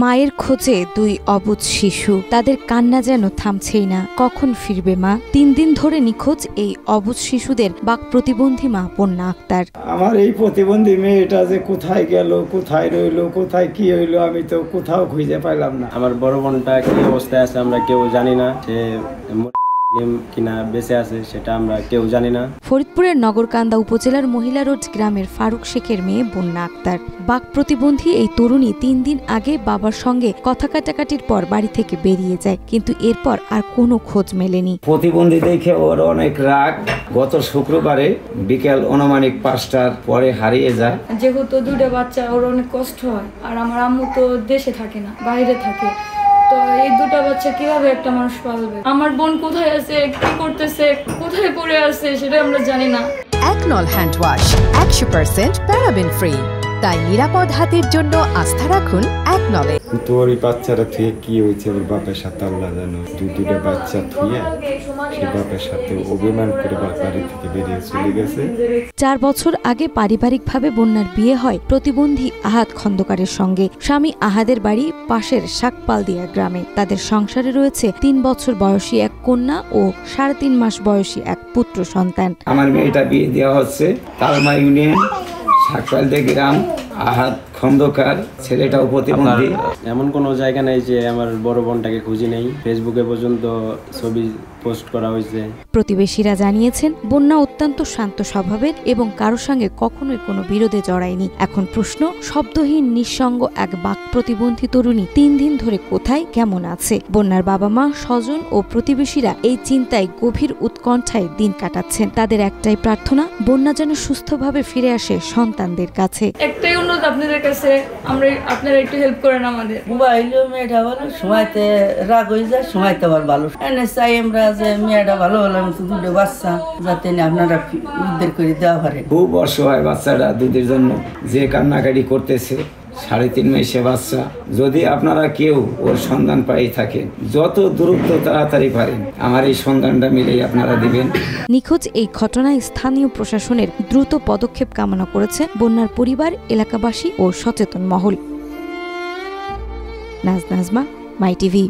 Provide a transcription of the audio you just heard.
মায়ের খোঁজে দুই অবুঝ শিশু, তাদের কান্না যেন থামছেই না। কখন ফিরবে মা? 3 দিন ধরে নিখোঁজ এই অবুঝ শিশুদের বাক প্রতিবন্ধী মা বন্যা আক্তার। আমার এই প্রতিবন্ধী মেয়েটা যে কোথায় গেল, কোথায় রইলো, কোথায় কি হইলো, আমি তো কোথাও খুঁজে পাইলাম না। আমার বড় বোনটা কি অবস্থায় আছে আমরা কেউ জানি না, সে কিনা বেঁচে আছে সেটা আমরা কেউ জানি না। ফরিদপুরের নগরকান্দা উপজেলার মহিলা রোড গ্রামের ফারুক শেখের মেয়ে বন্যা আক্তার। বাক প্রতিবন্ধী এই তরুণী 3 দিন আগে বাবার সঙ্গে কথা কাটাকাটির পর বাড়ি থেকে বেরিয়ে যায়, কিন্তু এরপর আর কোনো খোঁজ মেলেনি। প্রতিবন্ধী দেখে ওর অনেক রাগ। গত শুক্রবারে বিকেল অনুমানিক 5টার পরে হারিয়ে যায়। যেহেতু 2টা বাচ্চা, ওর অনেক কষ্ট হয়, আর আমার আম্মু তো দেশে থাকে না, বাইরে থাকে, তো এই 2টা বাচ্চা কিভাবে একটা মানুষ পালবে? আমার বোন কোথায় আছে, কি করতেছে, কোথায় পড়ে আছে সেটা আমরা জানি না। একনল হ্যান্ড ওয়াশ 100% প্যারাবেন ফ্রি, তাই নিরাপদ হাতের জন্য আস্থা রাখুন একনলে। তোর এই বাচ্চাটা থুয়ে কি হয়েছে ওর বাপের সাথে আল্লাহ জানো। 2টা বাচ্চা থুয়ে সে বাপের সাথে অভিমান করে বাড়ি থেকে বেরিয়ে চলে গেছে। 4 বছর আগে পারিবারিকভাবে বন্যার বিয়ে হয় প্রতিবন্ধী আহাদ খন্দকারের সঙ্গে। স্বামী আহাদের বাড়ি পাশের শাকপালদিয়া গ্রামে। তাদের সংসারে রয়েছে 3 বছর বয়সী এক কন্যা ও 3.5 মাস বয়সী এক পুত্র সন্তান। আমার মেয়েটা বিয়ে দেওয়া হচ্ছে তালমা ইউনিয়ন শাকপালদিয়া গ্রাম। আহাদ খন্দকার ছেলেটাও প্রতিবন্ধী। এমন কোনো জায়গা নেই যে আমার বড় বোনটাকে খুঁজি নেই। ফেসবুকে পর্যন্ত ছবি পোস্ট করা হয়েছে। প্রতিবেশীরা জানিয়েছেন বন্যা অত্যন্ত শান্ত স্বভাবের এবং কারো সঙ্গে কখনোই কোনো বিরোধে জড়ায়নি। এখন প্রশ্ন, শব্দহীন নিঃসঙ্গ এক বাক প্রতিবন্ধী তরুণী 3 দিন ধরে কোথায়, কেমন আছে? বন্যার বাবা মা, স্বজন ও প্রতিবেশীরা এই চিন্তায় গভীর উৎকণ্ঠায় দিন কাটাচ্ছেন। তাদের একটাই প্রার্থনা, বন্যা যেন সুস্থভাবে ফিরে আসে সন্তানদের কাছে। একটাই অনুরোধ আপনাদের কাছে, আপনারা একটু হেল্প করেন আমাদের। মোবাইলে মেয়েটা ভালো, সময়তে রাগ হয়ে যায়, সময়তে আবার ভালো। এনে চাই আমরা যে মেয়েটা ভালো হলো, 2টা বাচ্চা যাতে আপনারা উদ্ধার করে দেওয়া পারেন। খুব অসহায় বাচ্চাটা দুধের জন্য যে কান্নাকাটি করতেছে। 3.5 মাসে বাচ্চা। যদি আপনারা কেউ ওর সন্ধান পাই থাকেন, যত দ্রুত তাড়াতাড়ি পারেন আমার এই সন্ধানটা মিলেই আপনারা দিবেন। নিখোঁজ এই ঘটনায় স্থানীয় প্রশাসনের দ্রুত পদক্ষেপ কামনা করেছে বন্যার পরিবার, এলাকাবাসী ও সচেতন মহল। নাজমা, মাই টিভি।